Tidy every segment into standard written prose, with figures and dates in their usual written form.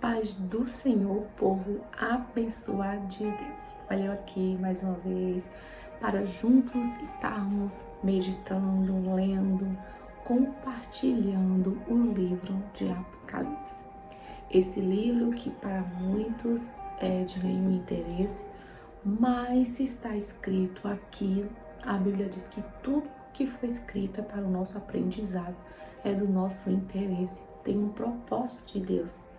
paz do Senhor, povo abençoado de Deus. Olha eu aqui mais uma vez para juntos estarmos meditando, lendo, compartilhando o livro de Apocalipse. Esse livro que para muitos é de nenhum interesse, mas se está escrito aqui, a Bíblia diz que tudo que foi escrito é para o nosso aprendizado, é do nosso interesse, tem um propósito de Deus.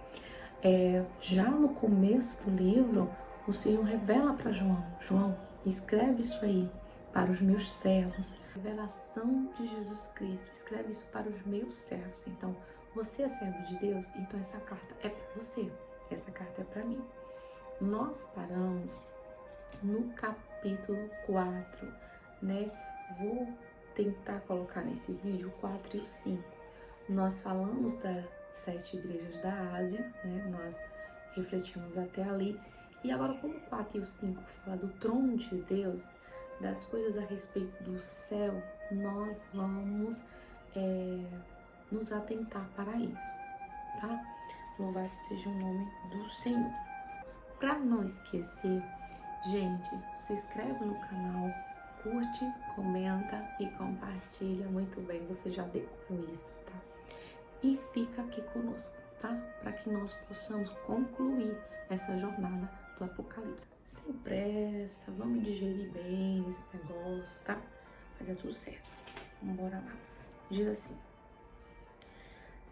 Já no começo do livro, o Senhor revela para João, escreve isso aí para os meus servos. Revelação de Jesus Cristo, escreve isso para os meus servos. Então, você é servo de Deus, então essa carta é para você, essa carta é para mim. Nós paramos no capítulo 4, né? Vou tentar colocar nesse vídeo o 4 e o 5. Nós falamos das 7 igrejas da Ásia, né? Nós refletimos até ali. E agora, como o 4 e o 5 fala do trono de Deus, das coisas a respeito do céu, nós vamos nos atentar para isso, tá? Louvado seja o nome do Senhor. Para não esquecer, gente, se inscreve no canal, curte, comenta e compartilha. Muito bem, você já decorou isso, tá? E fica aqui conosco, tá? Para que nós possamos concluir essa jornada do Apocalipse. Sem pressa, vamos digerir bem esse negócio, tá? Vai dar tudo certo. Vamos embora lá. Diz assim: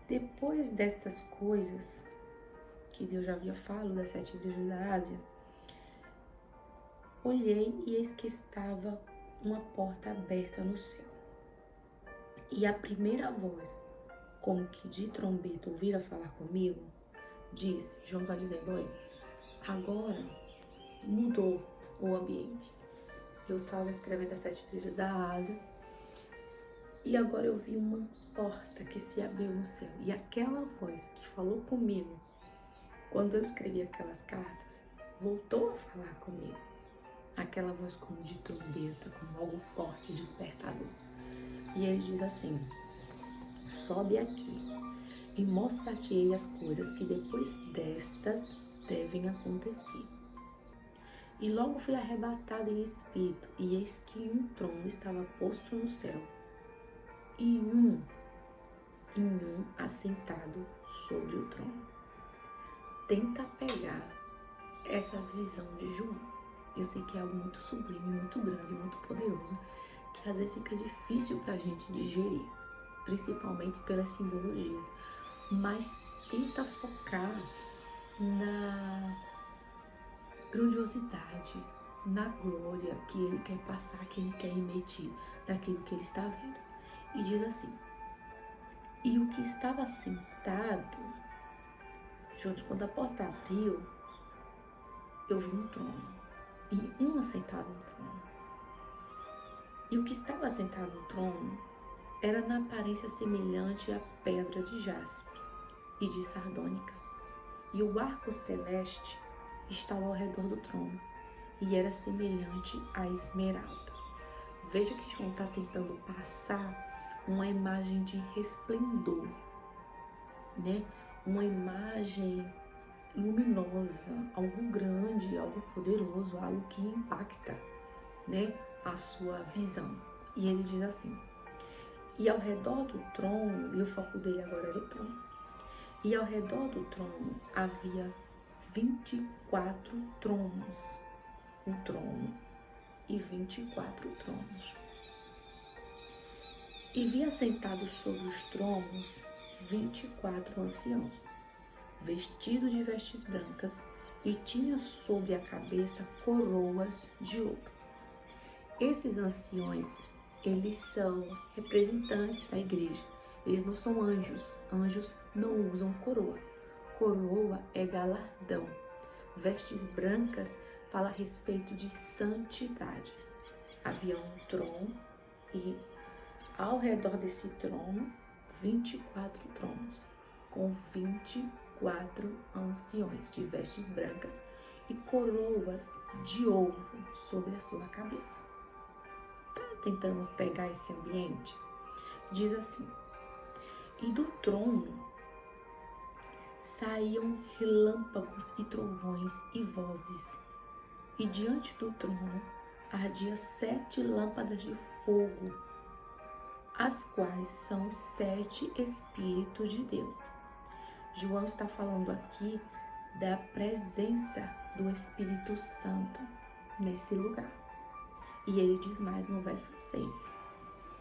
depois destas coisas que Deus já havia falado das 7 igrejas da Ásia, olhei e eis que estava uma porta aberta no céu. E a primeira voz, como que de trombeta, ouvira falar comigo, disse, João está dizendo, olha, agora mudou o ambiente. Eu estava escrevendo as 7 igrejas da Ásia e agora eu vi uma porta que se abriu no céu. E aquela voz que falou comigo, quando eu escrevi aquelas cartas, voltou a falar comigo. Aquela voz como de trombeta, como algo forte, despertador. E ele diz assim, sobe aqui e mostra-te-ei as coisas que depois destas devem acontecer. E logo fui arrebatado em espírito, e eis que um trono estava posto no céu, e um assentado sobre o trono. Tenta pegar essa visão de João. Eu sei que é algo muito sublime, muito grande, muito poderoso, que às vezes fica difícil pra gente digerir, principalmente pelas simbologias. Mas tenta focar na grandiosidade, na glória que ele quer passar, que ele quer emitir daquilo que ele está vendo. E diz assim, e o que estava sentado, junto quando a porta abriu, eu vi um trono, e um assentado no trono. E o que estava sentado no trono era na aparência semelhante à pedra de jaspe e de sardônica. E o arco celeste estava ao redor do trono e era semelhante à esmeralda. Veja que João está tentando passar uma imagem de resplendor, né? Uma imagem luminosa, algo grande, algo poderoso, algo que impacta, né, a sua visão. E ele diz assim, e ao redor do trono, e o foco dele agora era o trono, e ao redor do trono havia 24 tronos, um trono e 24 tronos. E vi assentados sobre os tronos 24 anciãos, vestidos de vestes brancas, e tinha sobre a cabeça coroas de ouro. Esses anciões, eles são representantes da igreja. Eles não são anjos. Anjos não usam coroa. Coroa é galardão. Vestes brancas fala a respeito de santidade. Havia um trono e ao redor desse trono, 24 tronos, com 24 anciões de vestes brancas e coroas de ouro sobre a sua cabeça. Tá tentando pegar esse ambiente? Diz assim, e do trono saíam relâmpagos e trovões e vozes, e diante do trono ardia 7 lâmpadas de fogo, as quais são os 7 Espíritos de Deus. João está falando aqui da presença do Espírito Santo nesse lugar. E ele diz mais no verso 6.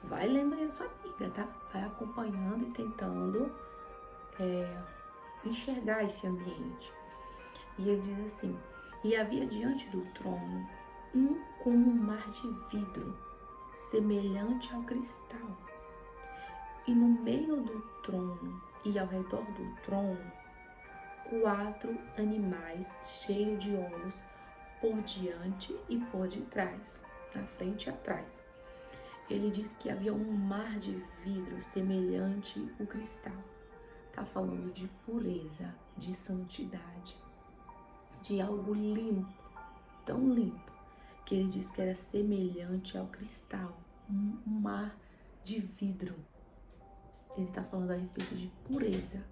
Vai lendo aí a sua Bíblia, tá? Vai acompanhando e tentando enxergar esse ambiente. E ele diz assim: e havia diante do trono como um mar de vidro, semelhante ao cristal. E no meio do trono e ao redor do trono, 4 animais cheios de olhos por diante e por detrás, na frente e atrás. Ele diz que havia um mar de vidro semelhante ao cristal. Está falando de pureza, de santidade, de algo limpo, tão limpo, que ele diz que era semelhante ao cristal, um mar de vidro. Ele está falando a respeito de pureza.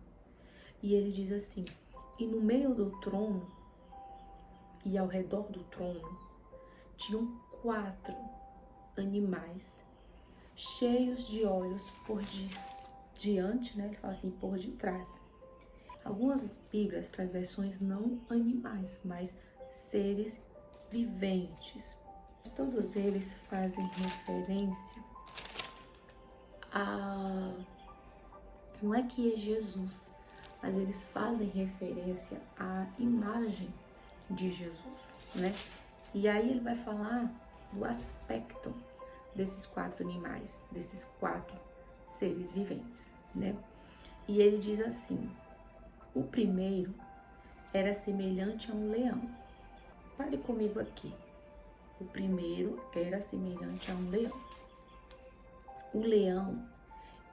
E ele diz assim: e no meio do trono e ao redor do trono tinham 4 animais cheios de olhos por diante, né? Ele fala assim, por detrás. Algumas Bíblias trazem versões não animais, mas seres viventes. Todos eles fazem referência a... não é que é Jesus, mas eles fazem referência à imagem de Jesus, né? E aí ele vai falar do aspecto desses 4 animais, desses 4 seres viventes, né? E ele diz assim: o primeiro era semelhante a um leão. Pare comigo aqui. O primeiro era semelhante a um leão. O leão,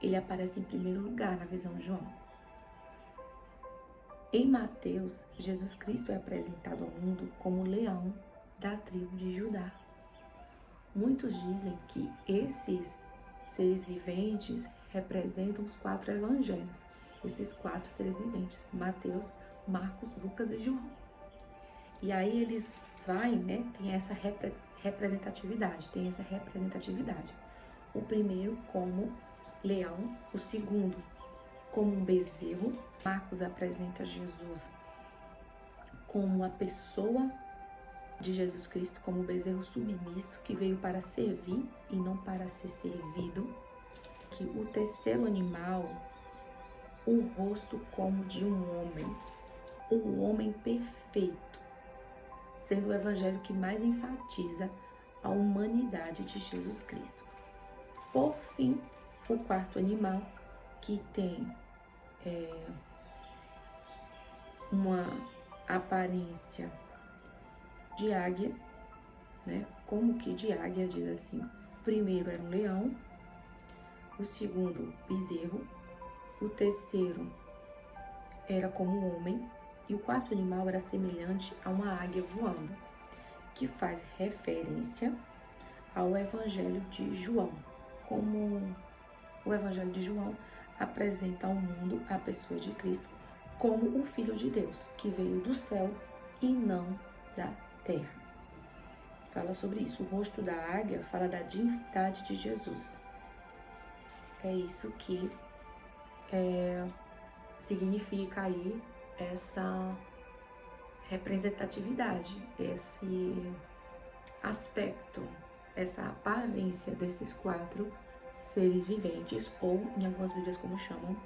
ele aparece em primeiro lugar na visão de João. Em Mateus, Jesus Cristo é apresentado ao mundo como o leão da tribo de Judá. Muitos dizem que esses seres viventes representam os 4 evangelhos. Esses 4 seres viventes, Mateus, Marcos, Lucas e João. E aí eles né, tem essa representatividade, O primeiro como leão, o segundo como um bezerro. Marcos apresenta Jesus como a pessoa de Jesus Cristo, como um bezerro submisso que veio para servir e não para ser servido. Que o terceiro animal, o rosto como de um homem, o homem perfeito, sendo o evangelho que mais enfatiza a humanidade de Jesus Cristo. Por fim, o 4º animal, que tem uma aparência de águia, né? Como que de águia, diz assim: o primeiro era um leão, o segundo, bezerro, o terceiro era como um homem, e o 4º animal era semelhante a uma águia voando, que faz referência ao Evangelho de João. Como o Evangelho de João apresenta ao mundo a pessoa de Cristo como o Filho de Deus, que veio do céu e não da terra. Fala sobre isso. O rosto da águia fala da divindade de Jesus. É isso que significa aí essa representatividade, esse aspecto, essa aparência desses 4 seres viventes, ou em algumas Bíblias como chamam,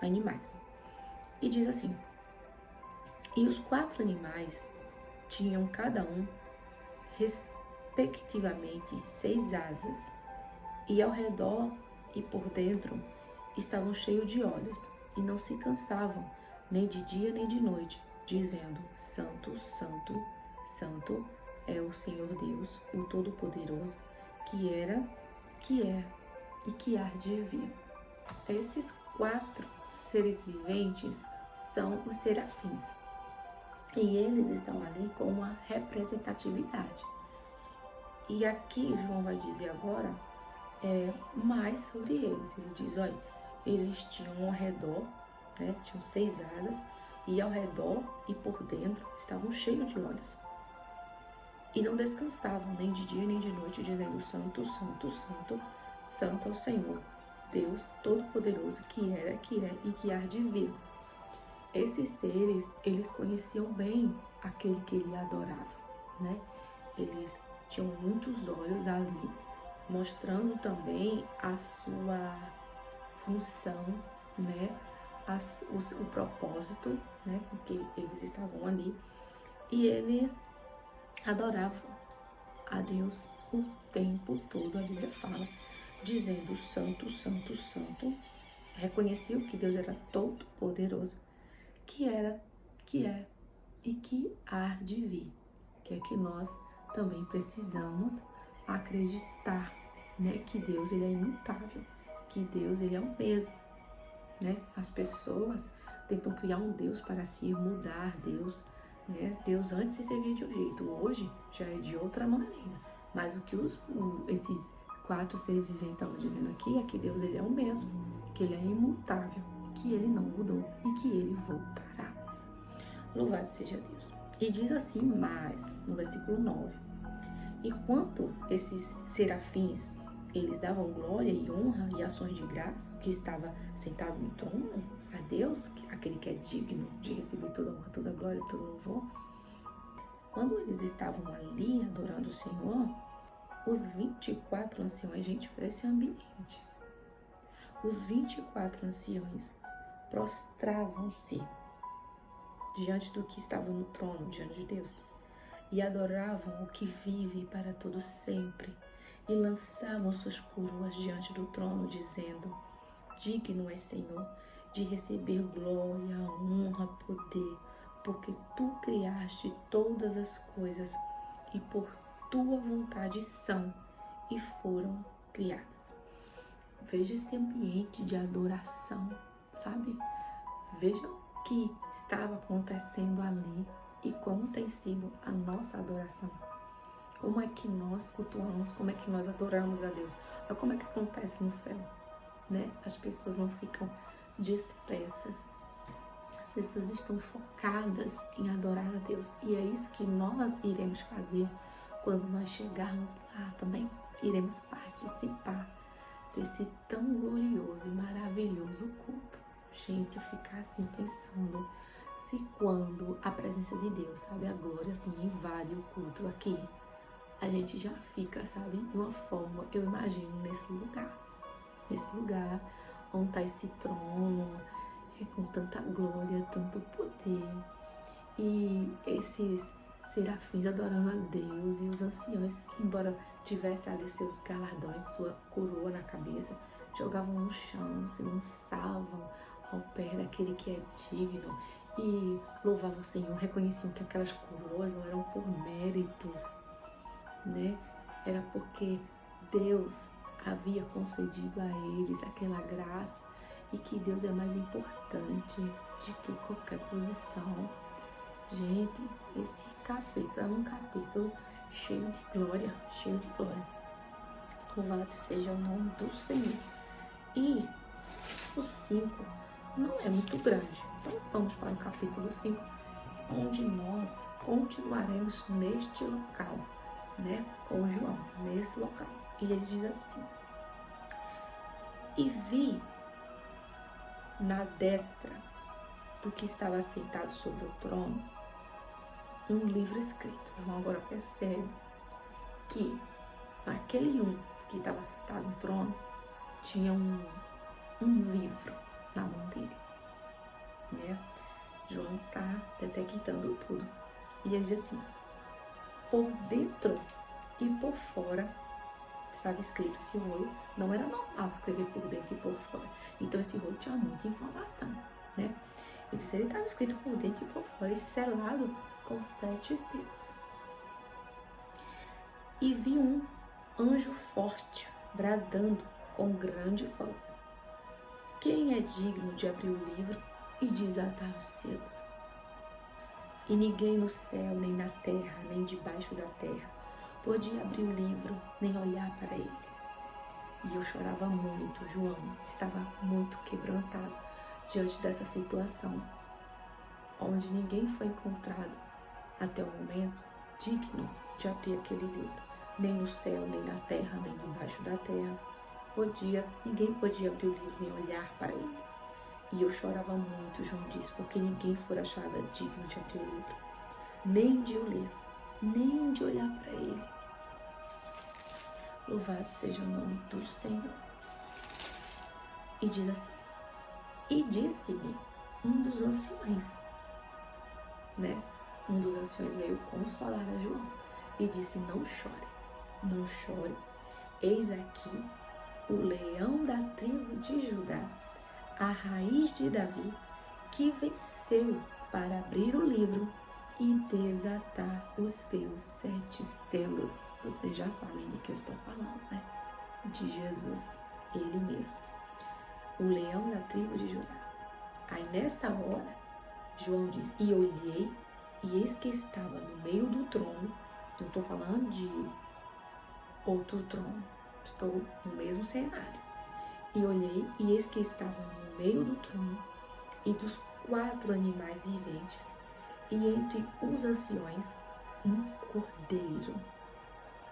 animais. E diz assim: e os 4 animais tinham cada um, respectivamente, 6 asas, e ao redor e por dentro estavam cheios de olhos, e não se cansavam, nem de dia nem de noite, dizendo: Santo, Santo, Santo é o Senhor Deus, o Todo-Poderoso, que era, que é e que há de vir. Esses 4 seres viventes são os serafins. E eles estão ali com uma representatividade. E aqui João vai dizer agora mais sobre eles. Ele diz, olha, eles tinham ao redor, né, tinham 6 asas, e ao redor e por dentro estavam cheios de olhos. E não descansavam nem de dia nem de noite, dizendo: Santo, Santo, Santo, Santo é o Senhor, Deus Todo-Poderoso, que era, que é e que há de vir. Esses seres, eles conheciam bem aquele que ele adorava, né? Eles tinham muitos olhos ali, mostrando também a sua função, né? O propósito, né? Porque eles estavam ali e eles adoravam a Deus o tempo todo. A Bíblia fala, dizendo: Santo, Santo, Santo. Reconheciam que Deus era todo poderoso, que era, que é e que há de vir. Que é que nós também precisamos acreditar, né? Que Deus, ele é imutável, que Deus, ele é o mesmo, né? As pessoas tentam criar um Deus para si, mudar Deus, né? Deus antes se servia de um jeito, hoje já é de outra maneira. Mas o que esses 4 seres viventes estavam dizendo aqui é que Deus, ele é o mesmo, que ele é imutável, que ele não mudou e que ele voltará. Louvado seja Deus. E diz assim mais, no versículo 9: enquanto esses serafins, eles davam glória e honra e ações de graça, que estava sentado no trono, a Deus, aquele que é digno de receber toda honra, toda glória, todo louvor. Quando eles estavam ali adorando o Senhor, os 24 anciões, gente, para esse ambiente, os 24 anciões prostravam-se diante do que estava no trono, diante de Deus, e adoravam o que vive para todo sempre, e lançavam suas coroas diante do trono, dizendo: digno é, Senhor, de receber glória, honra, poder, porque tu criaste todas as coisas, e por tua vontade são e foram criadas. Veja esse ambiente de adoração, sabe? Veja o que estava acontecendo ali e como tem sido a nossa adoração. Como é que nós cultuamos, como é que nós adoramos a Deus. Olha como é que acontece no céu, né? As pessoas não ficam dispersas. As pessoas estão focadas em adorar a Deus. E é isso que nós iremos fazer quando nós chegarmos lá também. Iremos participar desse tão glorioso e maravilhoso culto. Gente, eu ficar assim pensando, se quando a presença de Deus, sabe, a glória assim invade o culto aqui, a gente já fica, sabe, de uma forma, eu imagino nesse lugar onde está esse trono, com tanta glória, tanto poder, e esses serafins adorando a Deus, e os anciões, embora tivessem ali os seus galardões, sua coroa na cabeça, jogavam no chão, se lançavam ao pé daquele que é digno e louvavam o Senhor, reconheciam que aquelas coroas não eram por méritos, né? Era porque Deus havia concedido a eles aquela graça e que Deus é mais importante de que qualquer posição. Gente, esse capítulo é um capítulo cheio de glória, cheio de glória. Louvado seja o nome do Senhor. E o 5 não é muito grande. Então vamos para o capítulo 5, onde nós continuaremos neste local, né? Com João, nesse local. E ele diz assim: e vi na destra do que estava sentado sobre o trono um livro escrito. João agora percebe que naquele que estava sentado no trono tinha um livro na mão dele, né? João está detectando tudo. E ele diz assim: por dentro e por fora estava escrito esse rolo. Não era normal escrever por dentro e por fora. Então esse rolo tinha muita informação, né? Ele disse, ele estava escrito por dentro e por fora, e selado com 7 selos. E vi um anjo forte, bradando com grande voz: quem é digno de abrir o livro e desatar os selos? E ninguém no céu, nem na terra, nem debaixo da terra, podia abrir o livro, nem olhar para ele. E eu chorava muito. João estava muito quebrantado diante dessa situação. onde ninguém foi encontrado até o momento digno de abrir aquele livro. Nem no céu, nem na terra, nem embaixo da terra. Ninguém podia abrir o livro nem olhar para ele. E eu chorava muito, João disse, porque ninguém for achada digno de abrir o livro, nem de o ler, nem de olhar para ele. Louvado seja o nome do Senhor. E diz assim, e disse-me um dos anciões, né? Um dos anciões veio consolar a João e disse, não chore, não chore, eis aqui o leão da tribo de Judá, a raiz de Davi, que venceu para abrir o livro e desatar os seus 7 selos. Vocês já sabem do que eu estou falando, né? De Jesus, ele mesmo. O leão da tribo de Judá. Aí nessa hora, João diz, e olhei, e eis que estava no meio do trono, não estou falando de outro trono, estou no mesmo cenário. E olhei, e eis que estava no meio do trono, e dos 4 animais viventes, e entre os anciões, um cordeiro,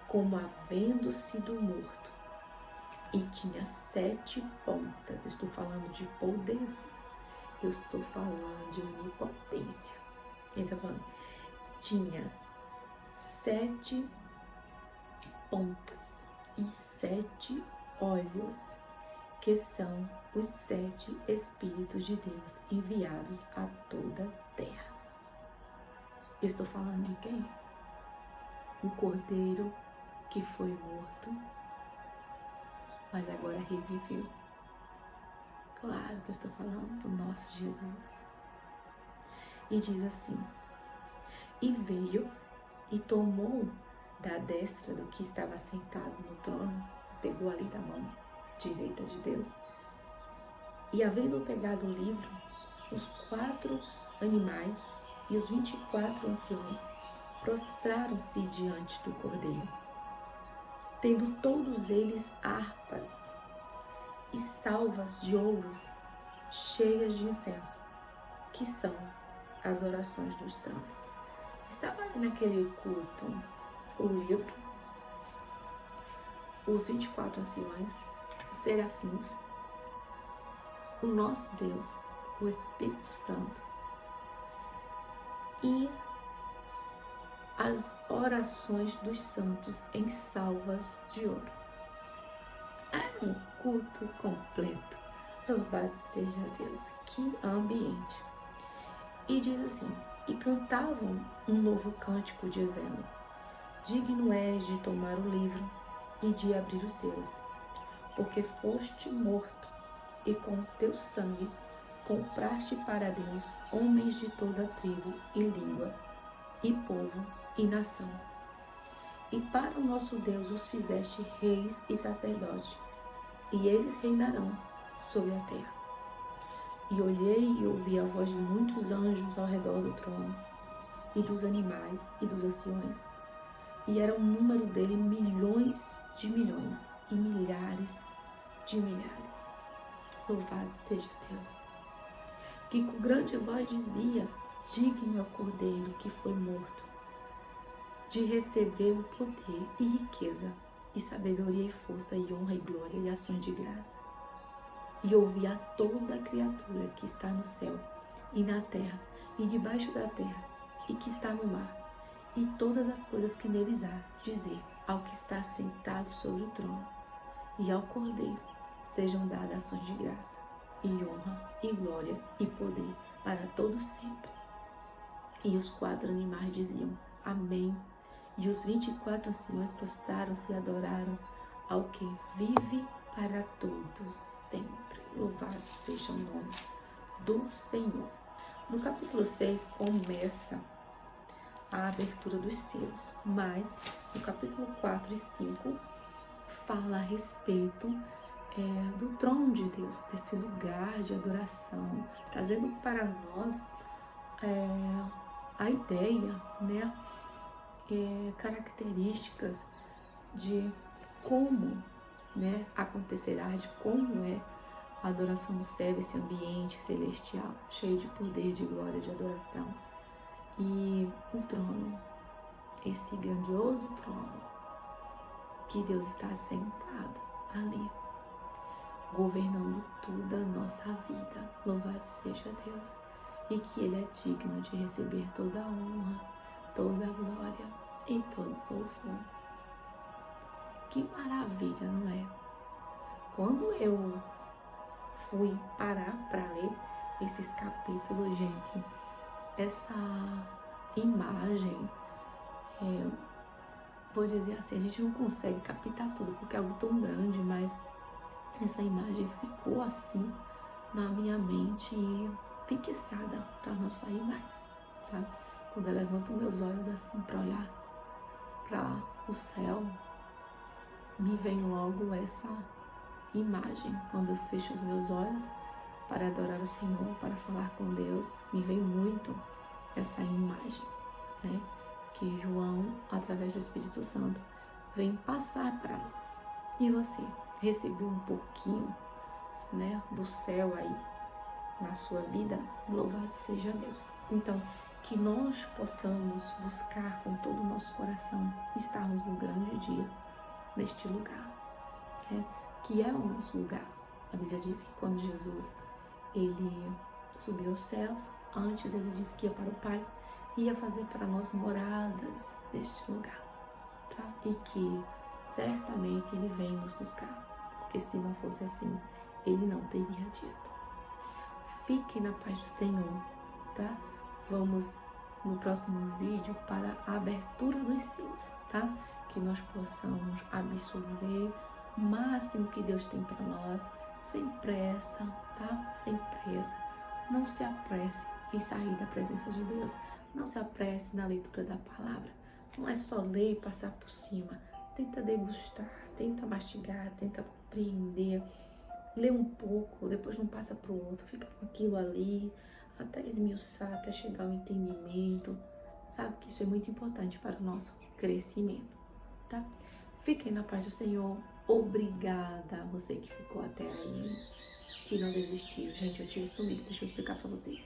como havendo sido morto, e tinha 7 pontas. Estou falando de poder, eu estou falando de onipotência. Ele está falando, tinha 7 pontas e 7 olhos, que são os 7 Espíritos de Deus enviados a toda a terra. Eu estou falando de quem? Um cordeiro que foi morto, mas agora reviveu. Claro que eu estou falando do nosso Jesus. E diz assim, e veio e tomou da destra do que estava sentado no trono, pegou ali da mão direita de Deus, e havendo pegado o livro, os 4 animais e os 24 anciões prostraram-se diante do cordeiro, tendo todos eles harpas e salvas de ouros cheias de incenso, que são as orações dos santos. Estava ali naquele culto o livro, os 24 anciões, os serafins, o nosso Deus, o Espírito Santo e as orações dos santos em salvas de ouro. Era um culto completo. Louvado seja Deus, que ambiente. E diz assim, e cantavam um novo cântico, dizendo, digno és de tomar o livro e de abrir os selos, porque foste morto, e com teu sangue compraste para Deus homens de toda tribo e língua, e povo e nação. E para o nosso Deus os fizeste reis e sacerdotes, e eles reinarão sobre a terra. E olhei e ouvi a voz de muitos anjos ao redor do trono, e dos animais e dos anciões, e era o número dele milhões de milhões e milhares de milhares. Louvado seja Deus. Que com grande voz dizia, digno é o cordeiro que foi morto, de receber o poder e riqueza, e sabedoria e força, e honra e glória e ações de graça. E ouvi a toda a criatura que está no céu e na terra e debaixo da terra e que está no mar, e todas as coisas que neles há, dizer ao que está sentado sobre o trono e ao cordeiro sejam dadas ações de graça e honra e glória e poder para todos sempre. E os 4 animais diziam, amém. E os 24 anciões prostraram-se e adoraram ao que vive para todos sempre. Louvado seja o nome do Senhor. No capítulo 6 começa a abertura dos selos, mas no capítulo 4 e 5 fala a respeito do trono de Deus, desse lugar de adoração, trazendo para nós a ideia, né, características de como, né, acontecerá, de como é A adoração nos serve esse ambiente celestial, cheio de poder, de glória, de adoração. E o trono, esse grandioso trono, que Deus está sentado ali, governando toda a nossa vida. Louvado seja Deus. E que Ele é digno de receber toda a honra, toda a glória e todo o louvor. Que maravilha, não é? Quando eu fui parar para ler esses capítulos, gente, essa imagem, vou dizer assim, a gente não consegue captar tudo porque é algo tão grande, mas essa imagem ficou assim na minha mente e fixada para não sair mais, sabe? Quando eu levanto meus olhos assim para olhar para o céu, me vem logo essa imagem. Quando eu fecho os meus olhos para adorar o Senhor, para falar com Deus, me vem muito essa imagem, né? Que João, através do Espírito Santo, vem passar para nós. E você recebeu um pouquinho, né, do céu aí na sua vida? Louvado seja Deus. Então, que nós possamos buscar com todo o nosso coração estarmos no grande dia, neste lugar, né, que é o nosso lugar. A Bíblia diz que quando Jesus ele subiu aos céus, antes ele disse que ia para o Pai, ia fazer para nós moradas neste lugar, tá? E que certamente ele vem nos buscar, porque se não fosse assim, ele não teria dito. Fiquem na paz do Senhor, tá? Vamos no próximo vídeo para a abertura dos céus, tá? Que nós possamos absorver o máximo que Deus tem para nós, sem pressa, tá? Sem pressa. Não se apresse em sair da presença de Deus. Não se apresse na leitura da palavra. Não é só ler e passar por cima. Tenta degustar, tenta mastigar, tenta compreender. Lê um pouco, depois não passa para o outro. Fica com aquilo ali, até esmiuçar, até chegar ao entendimento. Sabe que isso é muito importante para o nosso crescimento, tá? Fiquem na paz do Senhor. Obrigada a você que ficou até aí, que não desistiu. Gente, eu tive sumido, deixa eu explicar pra vocês.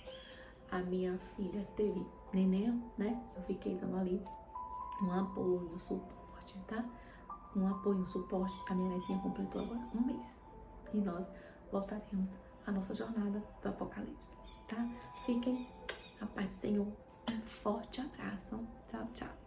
A minha filha teve neném, né? Eu fiquei dando ali um apoio, um suporte, tá? Um apoio, um suporte. A minha netinha completou agora 1 mês. E nós voltaremos à nossa jornada do Apocalipse, tá? Fiquem na paz do Senhor. Um forte abraço. Tchau, tchau.